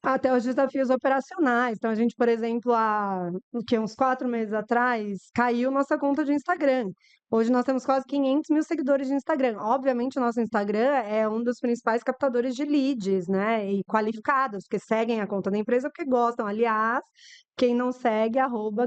até os desafios operacionais. Então a gente, por exemplo, há o quê? Uns 4 meses atrás, caiu nossa conta de Instagram. Hoje nós temos quase 500.000 seguidores de Instagram. Obviamente o nosso Instagram é um dos principais captadores de leads, né, e qualificados, que seguem a conta da empresa porque gostam. Aliás, quem não segue,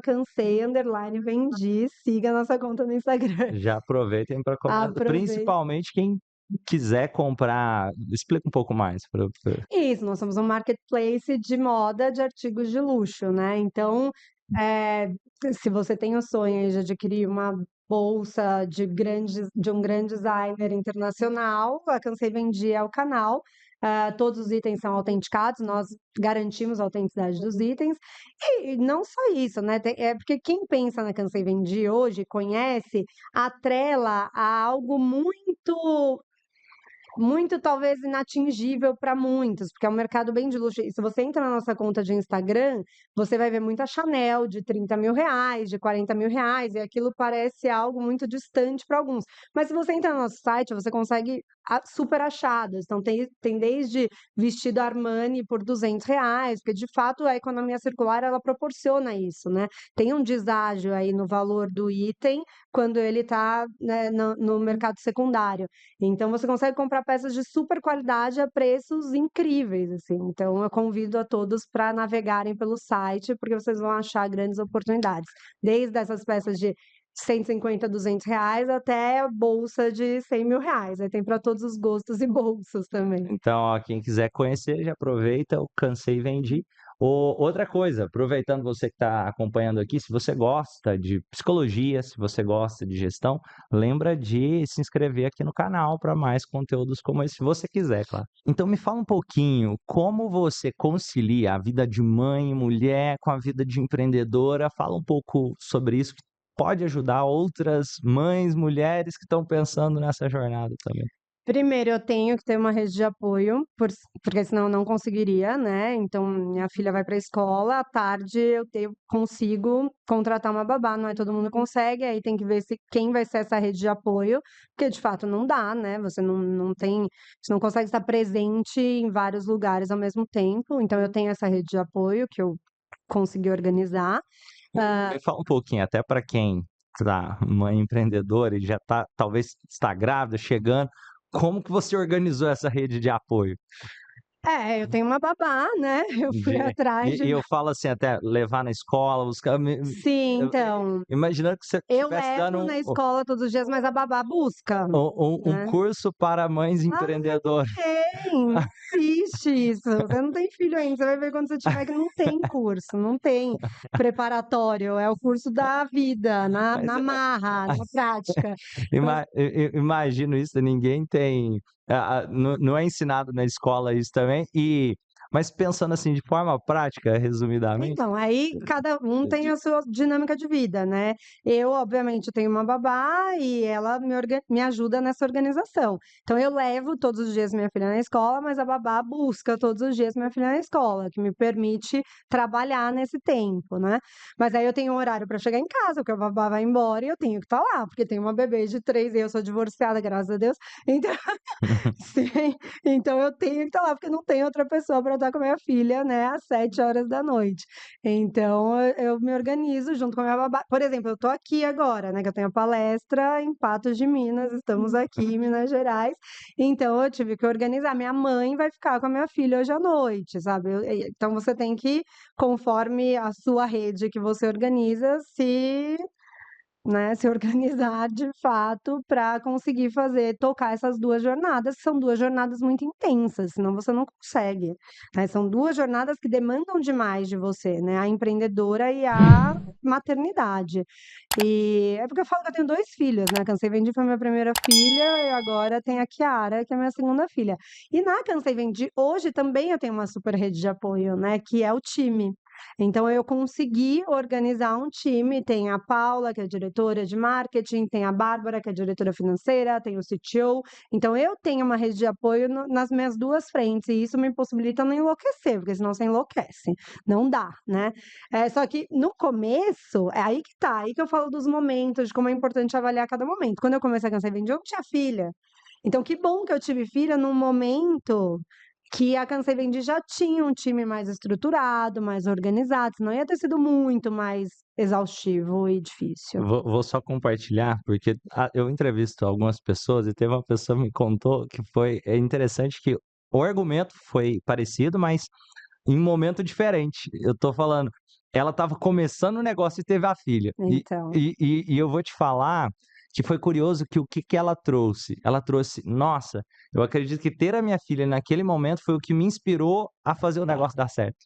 @cansei_vendi, siga a nossa conta no Instagram. Já aproveitem para comentar, Aproveita. principalmente quem quiser comprar explica um pouco mais pra Isso, nós somos um marketplace de moda de artigos de luxo, né, então, eh, se você tem o sonho aí de adquirir uma bolsa de um grande designer internacional, a Cansei Vendi é o canal, todos os itens são autenticados, nós garantimos a autenticidade dos itens, e não só isso, né, porque quem pensa na Cansei Vendi hoje, conhece, atrela a algo muito talvez inatingível para muitos, porque é um mercado bem de luxo. E se você entra na nossa conta de Instagram, você vai ver muita Chanel de R$ 30.000, de R$ 40.000, e aquilo parece algo muito distante para alguns. Mas se você entra no nosso site, você consegue super achados. Então tem desde vestido Armani por R$ 200, porque de fato a economia circular ela proporciona isso, né? Tem um deságio aí no valor do item quando ele está, né, no mercado secundário. Então você consegue comprar peças de super qualidade a preços incríveis, assim. Então eu convido a todos para navegarem pelo site, porque vocês vão achar grandes oportunidades. Desde essas peças de 150, R$ 200 até a bolsa de R$ 100.000. Aí tem para todos os gostos e bolsos também. então, ó, quem quiser conhecer, já aproveita, o Cansei Vendi. Outra coisa, aproveitando você que está acompanhando aqui, se você gosta de psicologia, se você gosta de gestão, lembra de se inscrever aqui no canal para mais conteúdos como esse, se você quiser, claro. Então me fala um pouquinho, como você concilia a vida de mãe e mulher com a vida de empreendedora? Fala um pouco sobre isso, que pode ajudar outras mães, mulheres que estão pensando nessa jornada também. Primeiro, eu tenho que ter uma rede de apoio, porque senão eu não conseguiria, né. Então minha filha vai para a escola, à tarde eu consigo contratar uma babá, não é todo mundo consegue, aí tem que ver se quem vai ser essa rede de apoio, porque de fato não dá, né, você não consegue estar presente em vários lugares ao mesmo tempo, então eu tenho essa rede de apoio que eu consegui organizar. Me fala um pouquinho, até para quem tá mãe empreendedora e já tá talvez está grávida, chegando, como que você organizou essa rede de apoio? Eu tenho uma babá, né, eu fui De atrás de e eu falo assim, até levar na escola, buscar sim, eu então, imaginando que você eu estivesse dando levo na escola todos os dias, mas a babá busca, um né. curso para mães Ah, empreendedoras. não existe isso, você não tem filho ainda, você vai ver quando você tiver que não tem curso, não tem preparatório, é o curso da vida, Mas na marra, na prática. Então imagino isso, ninguém tem não é ensinado na escola isso também, mas pensando assim de forma prática, resumidamente, Então, aí cada um tem de a sua dinâmica de vida, né. Eu, obviamente, tenho uma babá e ela me ajuda nessa organização. Então eu levo todos os dias minha filha na escola, mas a babá busca todos os dias minha filha na escola, que me permite trabalhar nesse tempo, né. Mas aí eu tenho um horário para chegar em casa, porque a babá vai embora e eu tenho que estar lá, porque tem uma bebê de 3 e eu sou divorciada, graças a Deus, então sim, então eu tenho que estar lá, porque não tem outra pessoa para conversar com a minha filha, né, às 7 horas da noite. Então, eu me organizo junto com a minha babá. Por exemplo, eu tô aqui agora, né, que eu tenho a palestra em Patos de Minas, estamos aqui em Minas Gerais, então eu tive que organizar. Minha mãe vai ficar com a minha filha hoje à noite, sabe? Então você tem que, conforme a sua rede que você organiza, se organizar de fato para conseguir tocar essas 2 jornadas, que são 2 jornadas muito intensas, senão você não consegue, né, são 2 jornadas que demandam demais de você, né, a empreendedora e a maternidade. E é porque eu falo que eu tenho 2 filhos, né, a Cansei Vendi foi minha primeira filha e agora tem a Chiara, que é minha segunda filha. E na Cansei Vendi hoje também eu tenho uma super rede de apoio, né, que é o time. Então eu consegui organizar um time, tem a Paula, que é diretora de marketing, tem a Bárbara, que é diretora financeira, tem o CTO. Então eu tenho uma rede de apoio nas minhas 2 frentes e isso me possibilita não enlouquecer, porque senão você enlouquece, não dá, né. Só que no começo, é aí que tá, aí que eu falo dos momentos, de como é importante avaliar cada momento. Quando eu comecei a Cansei Vendi, eu não tinha filha. Então que bom que eu tive filha num momento que a Cansei Vendi já tinha um time mais estruturado, mais organizado, senão ia ter sido muito mais exaustivo e difícil. Vou só compartilhar, porque eu entrevisto algumas pessoas e teve uma pessoa que me contou que é interessante que o argumento foi parecido, mas em um momento diferente. Eu tô falando, ela estava começando o negócio e teve a filha. Então, E eu vou te falar que foi curioso que o que que ela trouxe? Ela trouxe: "Nossa, eu acredito que ter a minha filha naquele momento foi o que me inspirou a fazer o negócio dar certo".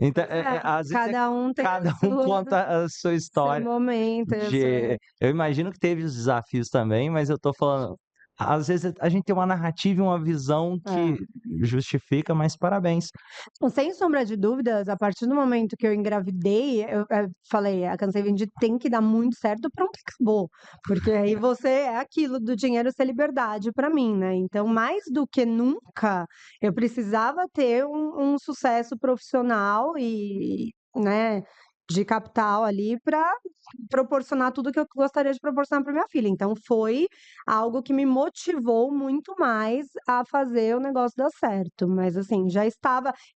Então, às vezes cada um tem a cada um conta a sua seu história momento, de eu imagino que teve os desafios também, mas eu tô falando, às vezes a gente tem uma narrativa e uma visão que é. justifica, mas parabéns. Sem sombra de dúvidas, a partir do momento que eu engravidei, eu, falei: "A Cansei Vendi tem que dar muito certo, pronto, acabou". Porque aí você é aquilo do dinheiro ser liberdade para mim, né. Então, mais do que nunca, eu precisava ter um sucesso profissional e, né, de capital ali para proporcionar tudo que eu gostaria de proporcionar para minha filha. Então foi algo que me motivou muito mais a fazer o negócio dar certo, mas assim,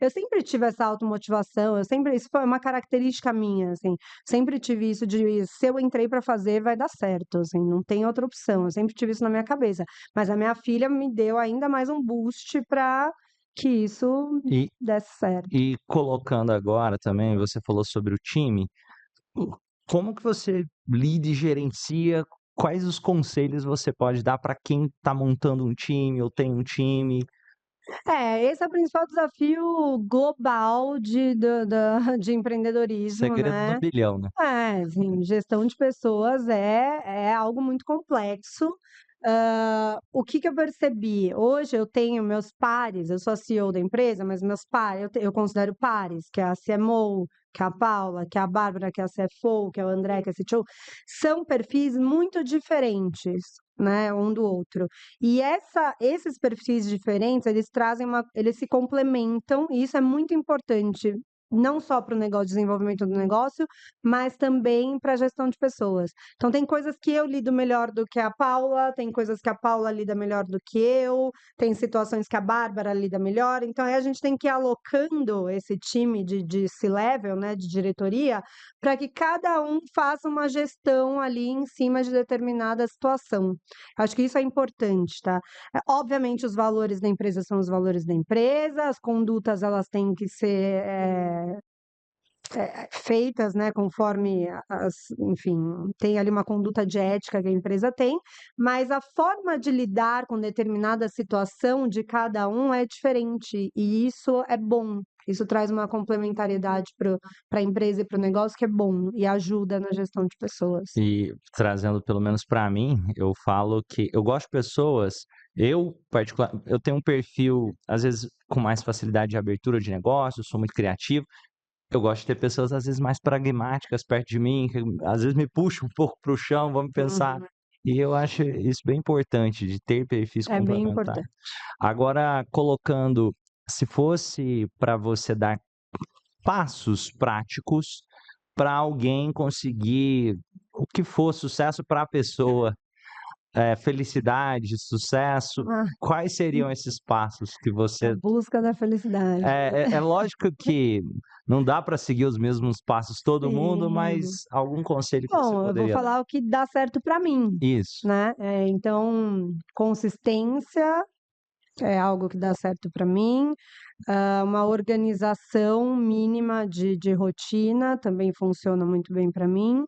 eu sempre tive essa automotivação, isso foi uma característica minha, assim, sempre tive isso de se eu entrei para fazer, vai dar certo, assim, não tem outra opção, eu sempre tive isso na minha cabeça, mas a minha filha me deu ainda mais um boost para que isso E desse certo. e colocando agora também, você falou sobre o time, o como que você lida e gerencia, quais os conselhos você pode dar para quem está montando um time ou tem um time? Esse é o principal desafio global de empreendedorismo, Segredo do né. bilhão, né? Assim, gestão de pessoas é algo muito complexo. O que que eu percebi? Hoje eu tenho meus pares, eu sou a CEO da empresa, mas meus pares, eu considero pares, que é a CMO, que é a Paula, que é a Bárbara, que é a CFO, que é o André, que é a CTO, são perfis muito diferentes, né, um do outro. E esses perfis diferentes, eles se complementam, e isso é muito importante, não só para o negócio, desenvolvimento do negócio, mas também para a gestão de pessoas. Então tem coisas que eu lido melhor do que a Paula, tem coisas que a Paula lida melhor do que eu, tem situações que a Bárbara lida melhor, então aí a gente tem que ir alocando esse time de C-level, né, de diretoria, para que cada um faça uma gestão ali em cima de determinada situação. Acho que isso é importante, tá? Obviamente os valores da empresa são os valores da empresa, as condutas elas têm que ser, feitas, né, conforme enfim, tem ali uma conduta de ética que a empresa tem, mas a forma de lidar com determinada situação de cada um é diferente, e isso é bom. Isso traz uma complementariedade para a empresa e para o negócio que é bom, e ajuda na gestão de pessoas. E trazendo pelo menos para mim, eu falo que eu gosto de pessoas, eu tenho um perfil, às vezes, com mais facilidade de abertura de negócio, sou muito criativo. Eu gosto de ter pessoas, às vezes, mais pragmáticas perto de mim, que às vezes me puxam um pouco para o chão, vamos pensar. Uhum. E eu acho isso bem importante, de ter perfis É bem complementares. importante. Agora, colocando, se fosse para você dar passos práticos para alguém conseguir o que for sucesso para a pessoa, felicidade, sucesso, Ah, quais seriam esses passos que a você busca da felicidade. é lógico que não dá para seguir os mesmos passos todo mundo, Sim. mas algum conselho que você Bom, eu vou poderia dar? falar o que dá certo para mim, Isso. né, então consistência é algo que dá certo para mim, uma organização mínima de rotina também funciona muito bem para mim.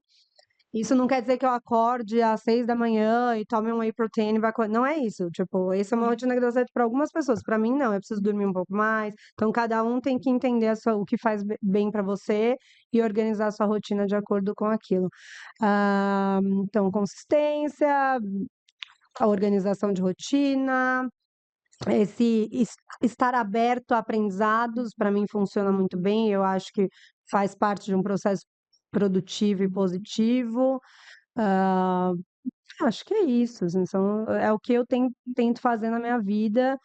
Isso não quer dizer que eu acorde às 6 da manhã e tome um whey protein e vá não é isso, tipo, essa é uma rotina que dá certo para algumas pessoas, para mim não, eu preciso dormir um pouco mais, então cada um tem que entender o que faz bem para você e organizar a sua rotina de acordo com aquilo. Então consistência, a organização de rotina, esse estar aberto a aprendizados, para mim funciona muito bem, eu acho que faz parte de um processo produtivo e positivo. Ah, acho que é isso, assim, é o que eu tento fazer na minha vida.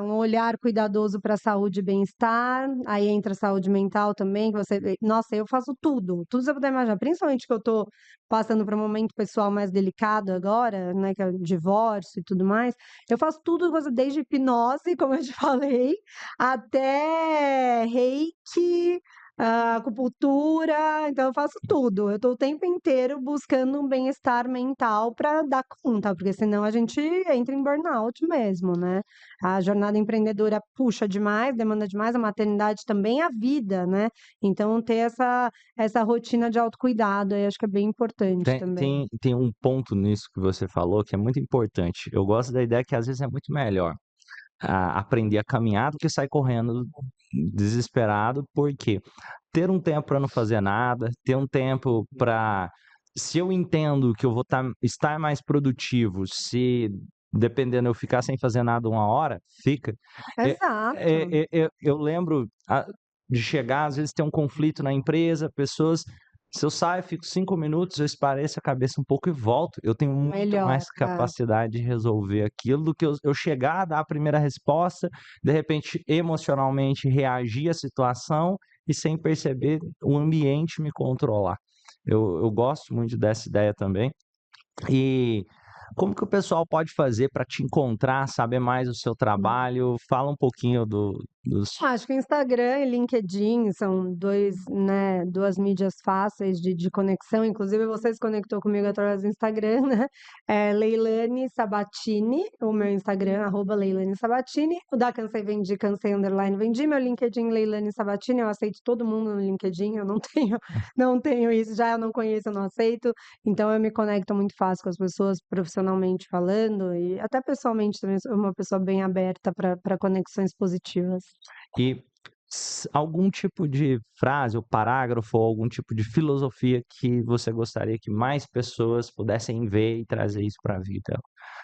Um olhar cuidadoso para a saúde e bem-estar, aí entra a saúde mental também, que você nossa, eu faço tudo, tudo que você puder imaginar, principalmente que eu estou passando por um momento pessoal mais delicado agora, né, que é o divórcio e tudo mais, eu faço tudo, desde hipnose, como eu te falei, até reiki, acupuntura, então eu faço tudo. Eu estou o tempo inteiro buscando um bem-estar mental para dar conta, porque senão a gente entra em burnout mesmo, né. A jornada empreendedora puxa demais, demanda demais, a maternidade também, a vida, né. Então ter essa rotina de autocuidado aí acho que é bem importante também. Tem um ponto nisso que você falou que é muito importante. Eu gosto da ideia que às vezes é muito melhor aprender a caminhar do que sair correndo desesperado, porque ter um tempo para não fazer nada, ter um tempo para se eu entendo que eu vou estar mais produtivo, se dependendo eu ficar sem fazer nada 1 hora, fica. Exato. Eu lembro de chegar, às vezes ter um conflito na empresa, pessoas se eu saio, fico 5 minutos, eu espareço a cabeça um pouco e volto. Eu tenho muito Melhor, mais capacidade de resolver aquilo do que eu chegar, dar a primeira resposta, de repente, emocionalmente reagir à situação e sem perceber o ambiente me controlar. Eu gosto muito dessa ideia também. E como que o pessoal pode fazer para te encontrar, saber mais do seu trabalho? Fala um pouquinho dos. Acho que o Instagram e LinkedIn são 2, né, 2 mídias fáceis de conexão, inclusive você se conectou comigo através do Instagram, né, Leilane Sabatini, o meu Instagram, @Leilane Sabatini, o da Cansei Vendi, Cansei_Vendi, meu LinkedIn Leilane Sabatini, eu aceito todo mundo no LinkedIn, eu não tenho não tenho isso, já eu não conheço, eu não aceito, então eu me conecto muito fácil com as pessoas, profissionalmente falando e até pessoalmente também, sou uma pessoa bem aberta para conexões positivas. E algum tipo de frase ou parágrafo ou algum tipo de filosofia que você gostaria que mais pessoas pudessem ver e trazer isso para a vida?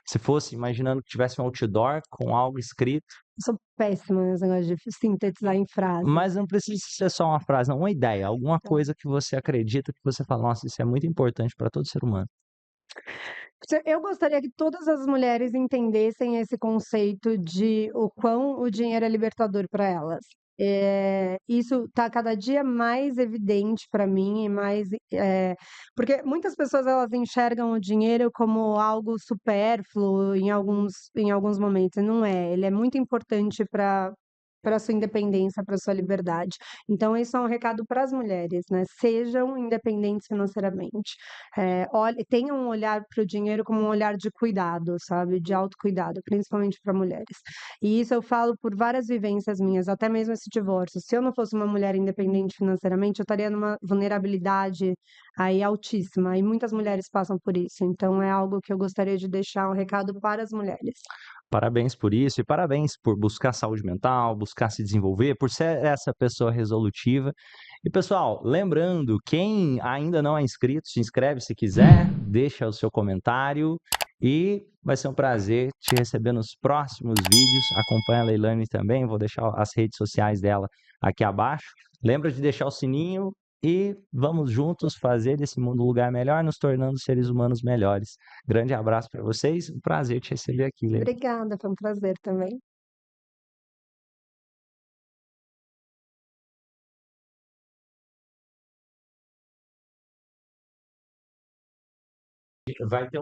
Se fosse imaginando que tivesse um outdoor com algo escrito, Sou péssima nesse negócio de sintetizar em frases. mas não precisa ser só uma frase, não, uma ideia, alguma Tá. coisa que você acredita, que você fala: "Nossa, isso é muito importante para todo ser humano". Eu gostaria que todas as mulheres entendessem esse conceito de o quão o dinheiro é libertador para elas. Isso está cada dia mais evidente para mim e mais, porque muitas pessoas elas enxergam o dinheiro como algo supérfluo em alguns momentos, e não é. Ele é muito importante para sua independência, para sua liberdade. Então isso é um recado para as mulheres, né, sejam independentes financeiramente. Tenham um olhar para o dinheiro como um olhar de cuidado, sabe, de autocuidado, principalmente para mulheres. E isso eu falo por várias vivências minhas, até mesmo esse divórcio. Se eu não fosse uma mulher independente financeiramente, eu estaria numa vulnerabilidade aí altíssima, e muitas mulheres passam por isso. Então é algo que eu gostaria de deixar um recado para as mulheres. Parabéns por isso e parabéns por buscar saúde mental, buscar se desenvolver, por ser essa pessoa resolutiva. E pessoal, lembrando, quem ainda não é inscrito, se inscreve se quiser, deixa o seu comentário e vai ser um prazer te receber nos próximos vídeos. Acompanha a Leilane também, vou deixar as redes sociais dela aqui abaixo. Lembra de deixar o sininho e vamos juntos fazer desse mundo um lugar melhor, nos tornando seres humanos melhores. Grande abraço para vocês, um prazer te receber aqui, Leilane. Obrigada, foi um prazer também. Vai ter